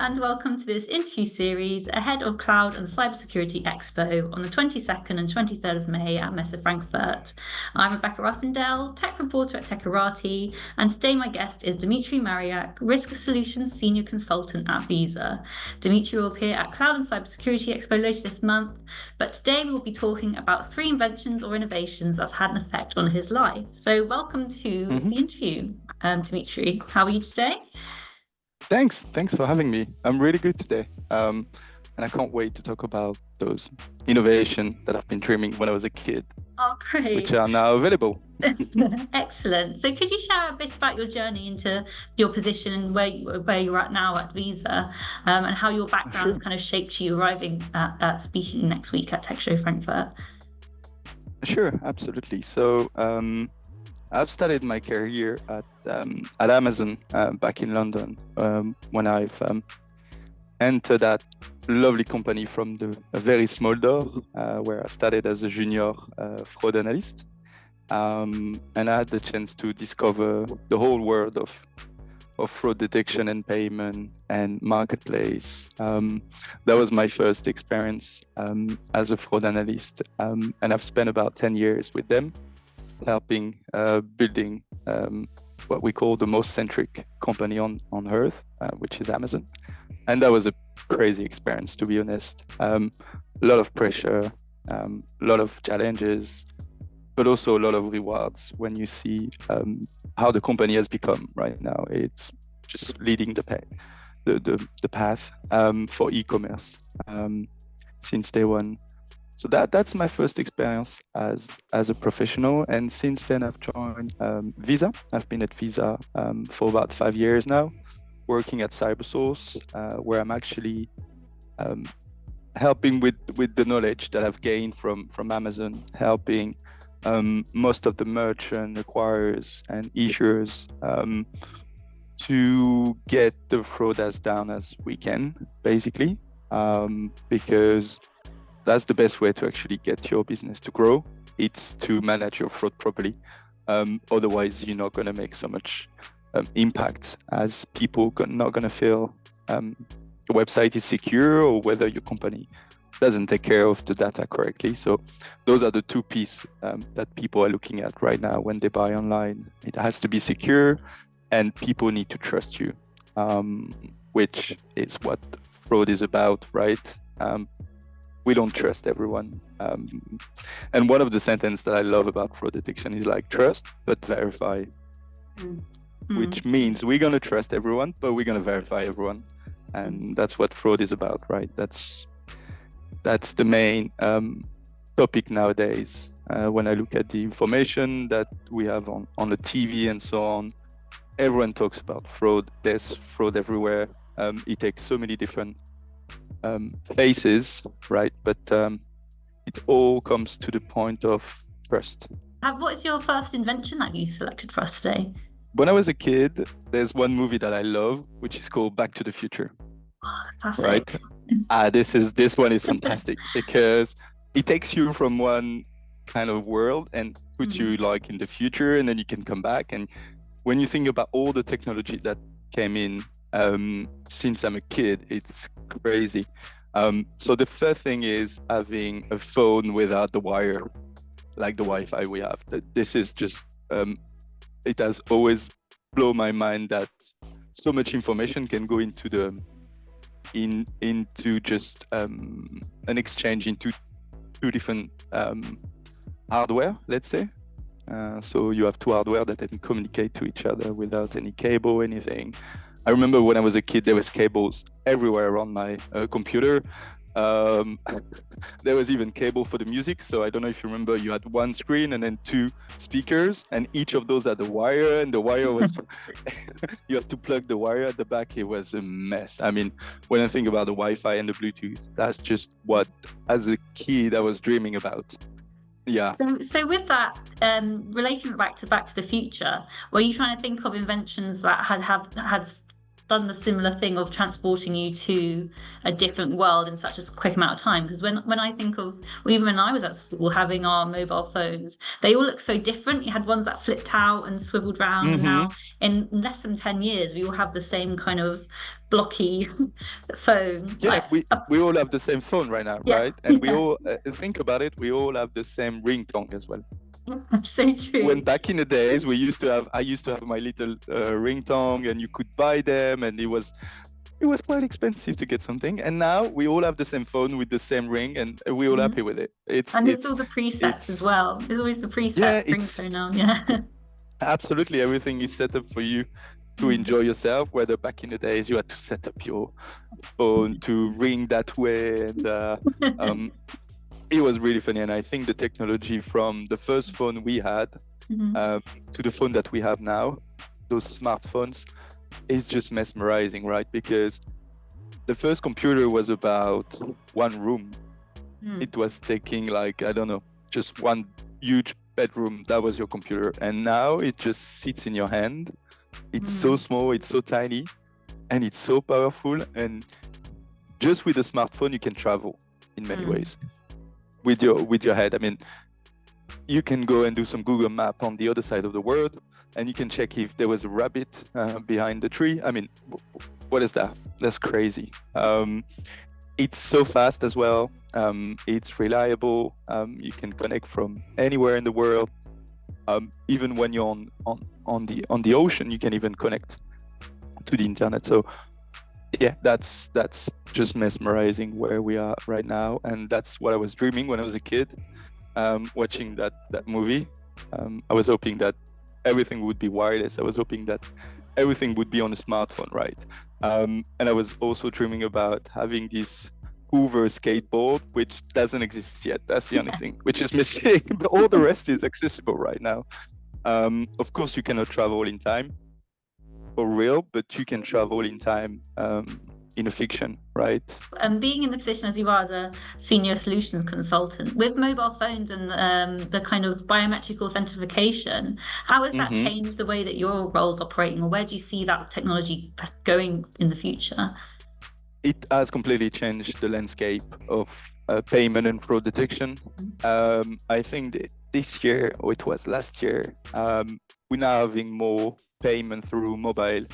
and welcome to this interview series ahead of Cloud and Cyber Security Expo on the 22nd and 23rd of May at Messe Frankfurt. I'm Rebecca Ruffendale, tech reporter at Techirati, and today my guest is Dimitri Mariac, Risk Solutions Senior Consultant at Visa. Dimitri will appear at Cloud and Cyber Security Expo later this month, but today we'll be talking about 3 inventions or innovations that had an effect on his life. So welcome to the interview, Dimitri. How are you today? Thanks for having me. I'm really good today. And I can't wait to talk about those innovations that I've been dreaming when I was a kid. Oh, great. Which are now available. Excellent. So could you share a bit about your journey into your position and where you're at now at Visa, and how your background has kind of shaped you arriving at speaking next week at Tech Show Frankfurt? Sure, absolutely. So I've started my career at Amazon back in London when I've entered that lovely company from a very small door where I started as a junior fraud analyst. And I had the chance to discover the whole world of fraud detection and payment and marketplace. That was my first experience as a fraud analyst. And I've spent about 10 years with them, helping building what we call the most centric company on earth, which is Amazon. And that was a crazy experience, to be honest. A lot of pressure, a lot of challenges, but also a lot of rewards when you see how the company has become right now. It's just leading the path for e-commerce since day one. So that's my first experience as a professional, and since then I've joined Visa. I've been at Visa for about 5 years now, working at CyberSource, where I'm actually helping with the knowledge that I've gained from Amazon, helping most of the merchant acquirers and issuers to get the fraud as down as we can, basically, because that's the best way to actually get your business to grow. It's to manage your fraud properly. Otherwise, you're not going to make so much impact, as people not going to feel the website is secure or whether your company doesn't take care of the data correctly. So those are the 2 pieces that people are looking at right now when they buy online. It has to be secure, and people need to trust you, which is what fraud is about, right? We don't trust everyone. And one of the sentences that I love about fraud detection is like, trust, but verify, which means we're going to trust everyone, but we're going to verify everyone. And that's what fraud is about, right? That's the main topic nowadays. When I look at the information that we have on the TV and so on, everyone talks about fraud. There's fraud everywhere. It takes so many different faces, right? But it all comes to the point of trust. What's your first invention that you selected for us today? When I was a kid, there's one movie that I love, which is called Back to the Future. Classic. Right? This one is fantastic because it takes you from one kind of world and puts you like in the future, and then you can come back. And when you think about all the technology that came in since I'm a kid, it's crazy. So the first thing is having a phone without the wire, like the Wi-Fi we have. This is just, it has always blown my mind that so much information can go into just an exchange into 2 different hardware, let's say. So you have 2 hardware that can communicate to each other without any cable, anything. I remember when I was a kid, there was cables everywhere around my computer. There was even cable for the music. So I don't know if you remember, you had 1 screen and then 2 speakers, and each of those had a wire, and the wire was, you had to plug the wire at the back. It was a mess. I mean, when I think about the Wi-Fi and the Bluetooth, that's just what, as a kid, I was dreaming about. Yeah. So with that, relating it back to the future, were you trying to think of inventions that had done the similar thing of transporting you to a different world in such a quick amount of time? Because when I think of, well, even when I was at school, having our mobile phones, they all look so different. You had ones that flipped out and swiveled round, and now in less than 10 years, we all have the same kind of blocky phone. Yeah, we all have the same phone right now, Yeah, right? And we yeah. all think about it. We all have the same ringtone as well. So true. When back in the days, I used to have my little ringtone, and you could buy them, and it was quite expensive to get something. And now we all have the same phone with the same ring, and we're all happy with it. And there's all the presets as well. There's always the preset ringtone now. Yeah. Absolutely, everything is set up for you to enjoy yourself, whether back in the days you had to set up your phone to ring that way, and it was really funny. And I think the technology from the first phone we had to the phone that we have now, those smartphones, is just mesmerizing, right? Because the first computer was about one room. It was taking, like, I don't know, just one huge bedroom. That was your computer. And now it just sits in your hand. It's so small, it's so tiny, and it's so powerful. And just with a smartphone, you can travel in many ways with your head. I mean, you can go and do some Google map on the other side of the world, and you can check if there was a rabbit behind the tree. I mean, what is that? That's crazy. It's so fast as well. It's reliable. You can connect from anywhere in the world. Even when you're on the ocean, you can even connect to the internet. So yeah, that's just mesmerizing where we are right now, and that's what I was dreaming when I was a kid, watching that movie. I was hoping that everything would be wireless. I was hoping that everything would be on a smartphone, right? And I was also dreaming about having this Hoover skateboard, which doesn't exist yet. That's the only thing which is missing, but all the rest is accessible right now. Of course, you cannot travel in time for real, but you can travel in time in a fiction, right? And being in the position as you are as a senior solutions consultant with mobile phones and the kind of biometric authentication, how has that changed the way that your role's operating, or where do you see that technology going in the future? It has completely changed the landscape of payment and fraud detection. I think that this year, or it was last year, we're now having more payment through mobile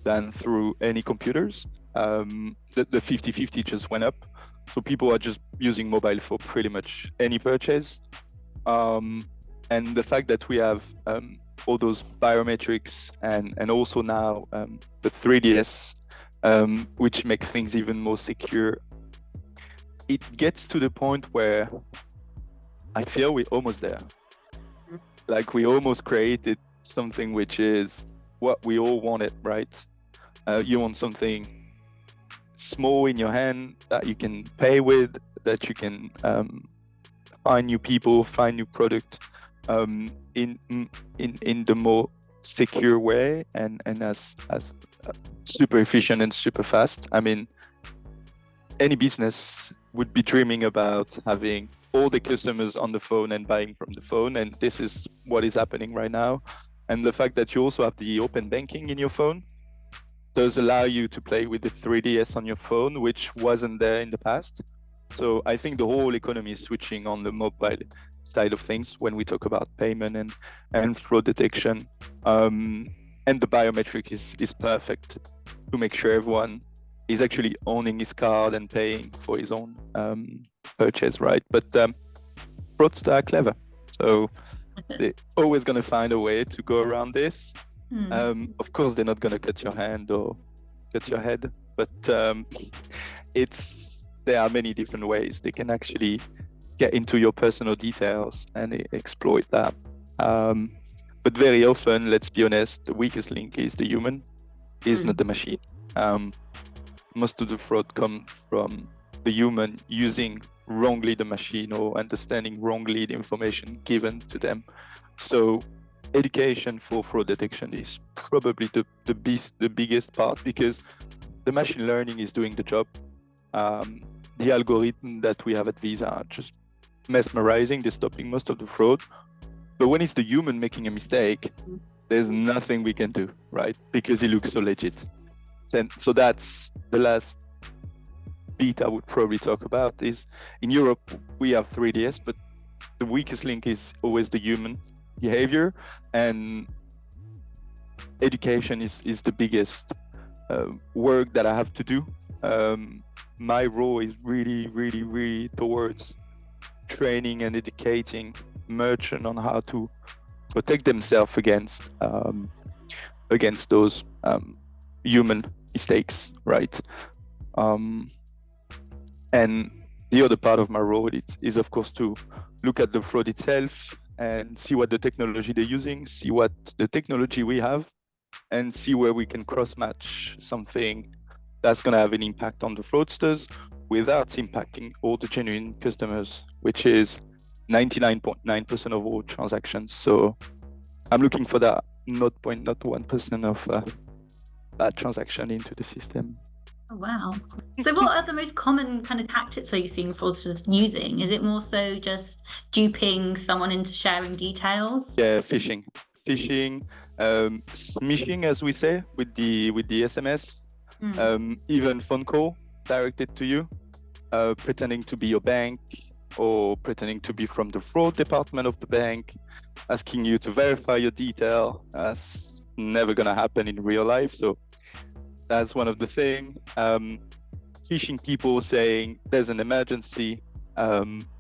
than through any computers. The 50-50 just went up. So people are just using mobile for pretty much any purchase. And the fact that we have all those biometrics and also now the 3DS, which make things even more secure, it gets to the point where I feel we're almost there. Like we almost created something which is what we all wanted, right? You want something small in your hand that you can pay with, that you can find new people, find new product in the more secure way and as super efficient and super fast. I mean, any business would be dreaming about having all the customers on the phone and buying from the phone, and this is what is happening right now. And the fact that you also have the open banking in your phone does allow you to play with the 3DS on your phone, which wasn't there in the past. So I think the whole economy is switching on the mobile side of things when we talk about payment and fraud detection. And the biometric is perfect to make sure everyone is actually owning his card and paying for his own purchase, right? But fraudsters are clever. So they're always going to find a way to go around this. Of course, they're not going to cut your hand or cut your head, but there are many different ways they can actually get into your personal details and exploit that. But very often, let's be honest, the weakest link is the human, is not the machine. Most of the fraud comes from the human using wrongly the machine or understanding wrongly the information given to them. So education for fraud detection is probably the biggest part, because the machine learning is doing the job. The algorithm that we have at Visa are just mesmerizing. They're stopping most of the fraud. But when it's the human making a mistake, there's nothing we can do, right? Because it looks so legit. And so that's the last bit I would probably talk about. Is in Europe we have 3DS, but the weakest link is always the human behavior, and education is the biggest work that I have to do. My role is really towards training and educating merchants on how to protect themselves against those human mistakes, right? And the other part of my role is of course to look at the fraud itself and see what the technology they're using, see what the technology we have, and see where we can cross-match something that's going to have an impact on the fraudsters without impacting all the genuine customers, which is 99.9% of all transactions. So I'm looking for that 0.01% of bad transaction into the system. Oh, wow. So what are the most common kind of tactics are you seeing fraudsters using? Is it more so just duping someone into sharing details? Yeah, phishing, smishing, as we say, with the SMS, even phone call directed to you, pretending to be your bank or pretending to be from the fraud department of the bank, asking you to verify your detail. That's never gonna happen in real life. So that's one of the things. Phishing people saying there's an emergency,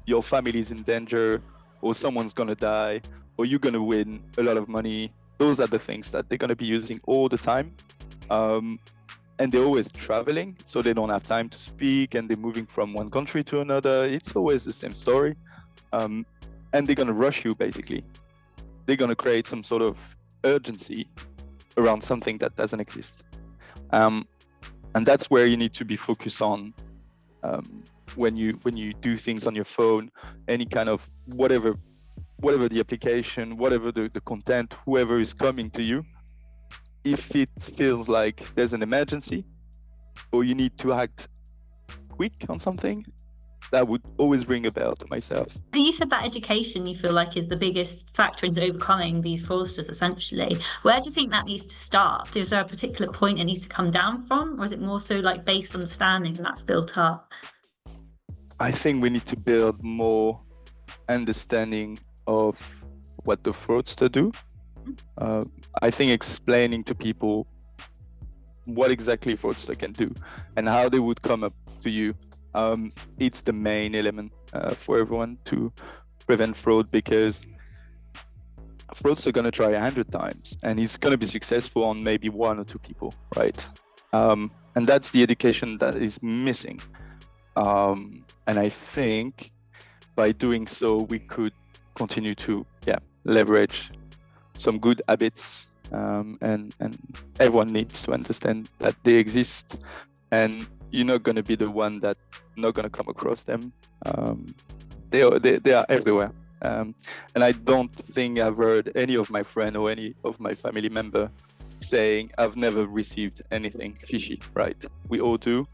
your family is in danger, or someone's gonna die, or you're gonna win a lot of money. Those are the things that they're gonna be using all the time. And they're always traveling, so they don't have time to speak, and they're moving from one country to another. It's always the same story. And they're gonna rush you, basically. They're gonna create some sort of urgency around something that doesn't exist. And that's where you need to be focused on when you do things on your phone, any kind of whatever the application, whatever the content, whoever is coming to you. If it feels like there's an emergency or you need to act quick on something, that would always ring a bell to myself. And you said that education you feel like is the biggest factor into overcoming these fraudsters, essentially. Where do you think that needs to start? Is there a particular point it needs to come down from, or is it more so like based understanding and that's built up? I think we need to build more understanding of what the fraudster do. I think explaining to people what exactly fraudster can do and how they would come up to you, it's the main element for everyone to prevent fraud, because fraudster are going to try 100 times and he's going to be successful on maybe 1 or 2 people, right? And that's the education that is missing. And I think by doing so, we could continue to leverage some good habits, and everyone needs to understand that they exist, and you're not going to be the one that not going to come across them. They are everywhere, and I don't think I've heard any of my friend or any of my family member saying I've never received anything fishy, right? We all do.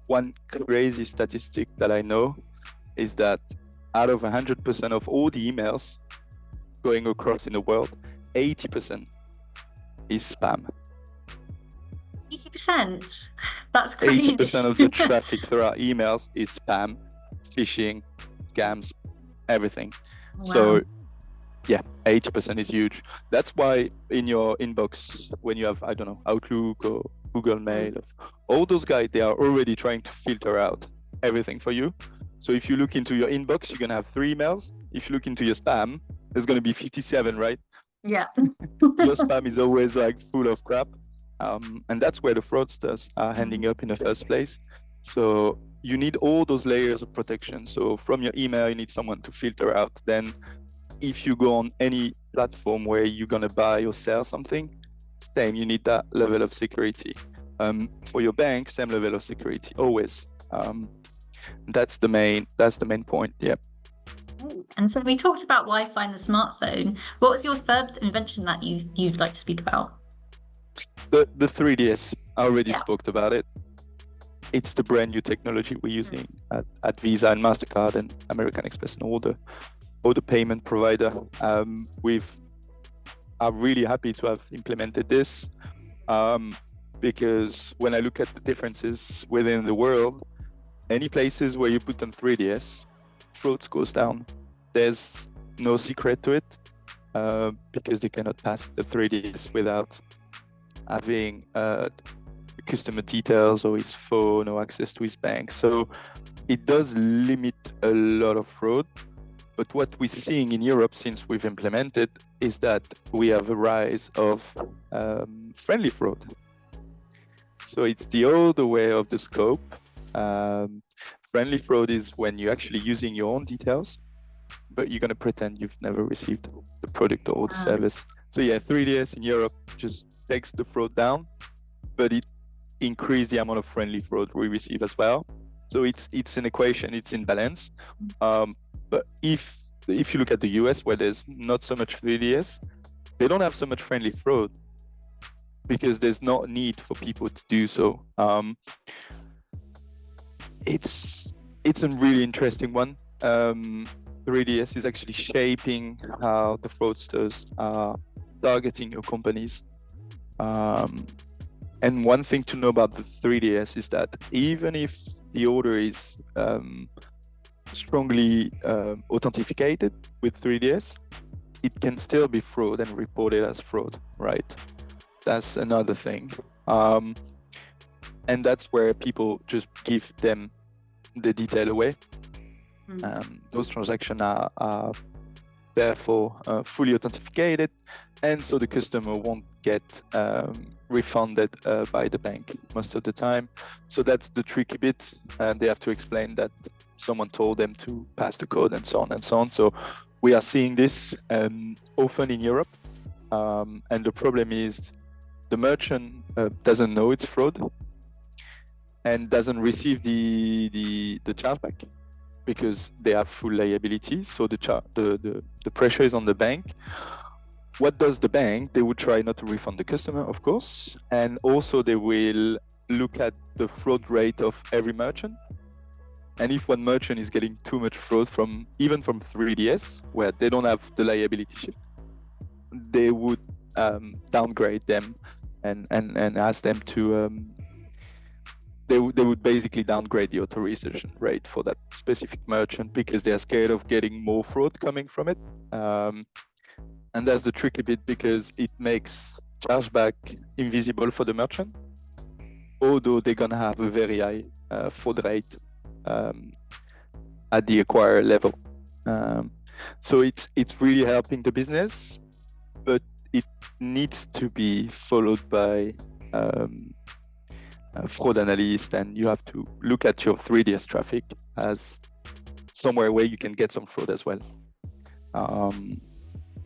One crazy statistic that I know is that out of 100% of all the emails going across in the world, 80% is spam. 80%? That's crazy. 80% of the traffic through our emails is spam, phishing, scams, everything. Wow. So yeah, 80% is huge. That's why in your inbox, when you have, I don't know, Outlook or Google Mail, all those guys, they are already trying to filter out everything for you. So if you look into your inbox, you're gonna have 3 emails. If you look into your spam, there's gonna be 57, right? Yeah. Your spam is always like full of crap. And that's where the fraudsters are ending up in the first place. So you need all those layers of protection. So from your email, you need someone to filter out. Then if you go on any platform where you're gonna buy or sell something, same, you need that level of security. For your bank, same level of security, always. That's the main point. Yeah. And so we talked about Wi-Fi and the smartphone. What was your third invention that you'd like to speak about? The 3DS. I already spoke about it. It's the brand new technology we're using at Visa and MasterCard and American Express and all the payment provider. I'm really happy to have implemented this. because when I look at the differences within the world, any places where you put on 3DS, fraud goes down. There's no secret to it, because they cannot pass the 3DS without having customer details or his phone or access to his bank. So it does limit a lot of fraud. But what we're seeing in Europe since we've implemented is that we have a rise of friendly fraud. So it's the other way of the scope. Friendly fraud is when you're actually using your own details, but you're going to pretend you've never received the product or the service. So yeah, 3DS in Europe just takes the fraud down, but it increased the amount of friendly fraud we receive as well. So it's an equation, it's in balance. But if you look at the US, where there's not so much 3DS, they don't have so much friendly fraud because there's no need for people to do so. It's a really interesting one. 3DS is actually shaping how the fraudsters are targeting your companies. And one thing to know about the 3DS is that even if the order is strongly authenticated with 3DS, it can still be fraud and reported as fraud, right? That's another thing. And that's where people just give them the detail away. Those transactions are therefore fully authenticated, and so the customer won't get refunded by the bank most of the time. So that's the tricky bit, and they have to explain that someone told them to pass the code and so on and so on. So we are seeing this often in Europe, and the problem is the merchant doesn't know it's fraud and doesn't receive the chargeback because they have full liability. So the pressure is on the bank. What does the bank? They would try not to refund the customer, of course, and also they will look at the fraud rate of every merchant. And if one merchant is getting too much fraud even from 3DS, where they don't have the liability shift, they would downgrade them and ask them to. They would basically downgrade the authorization rate for that specific merchant because they are scared of getting more fraud coming from it. And that's the tricky bit because it makes chargeback invisible for the merchant, although they're gonna have a very high fraud rate at the acquirer level. So it's really helping the business, but it needs to be followed by fraud analyst, and you have to look at your 3DS traffic as somewhere where you can get some fraud as well.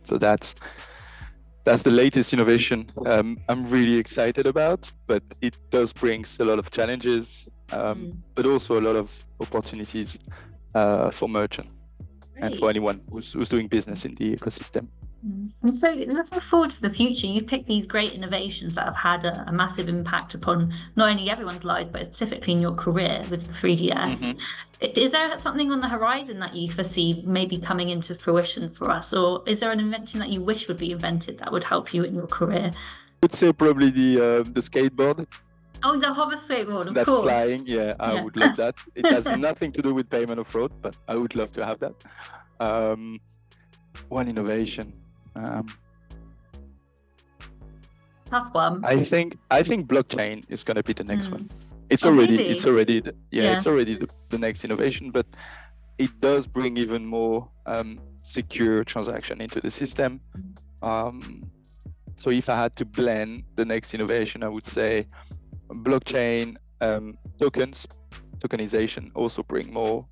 So that's the latest innovation I'm really excited about, but it does bring a lot of challenges, but also a lot of opportunities for merchant and for anyone who's doing business in the ecosystem. And so looking forward to the future, you've picked these great innovations that have had a massive impact upon not only everyone's lives, but specifically in your career with 3DS. Is there something on the horizon that you foresee maybe coming into fruition for us? Or is there an invention that you wish would be invented that would help you in your career? I would say probably the skateboard. Oh, the hover skateboard, of That's course. flying, yeah, I would love that. It has nothing to do with payment or fraud, but I would love to have that. One innovation. Tough one. I think blockchain is going to be the next one. It's really? it's already the next innovation, but it does bring even more secure transaction into the system. So if I had to blend the next innovation, I would say blockchain, tokenization also bring more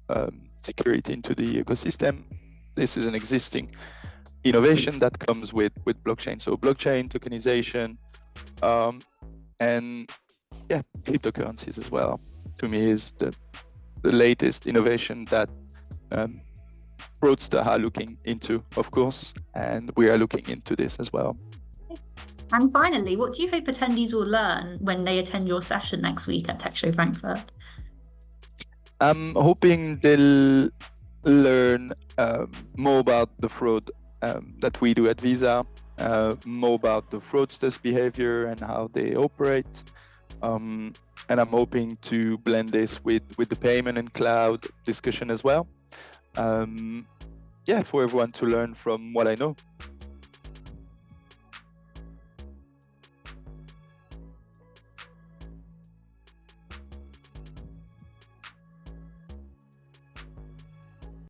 security into the ecosystem. This is an existing innovation that comes with blockchain. So blockchain, tokenization, and cryptocurrencies as well, to me is the latest innovation that fraudsters are looking into, of course, and we are looking into this as well. And finally, what do you hope attendees will learn when they attend your session next week at Tech Show Frankfurt? I'm hoping they'll learn more about the fraud that we do at Visa, more about the fraudsters' behavior and how they operate, And I'm hoping to blend this with the payment and cloud discussion as well. For everyone to learn from what I know.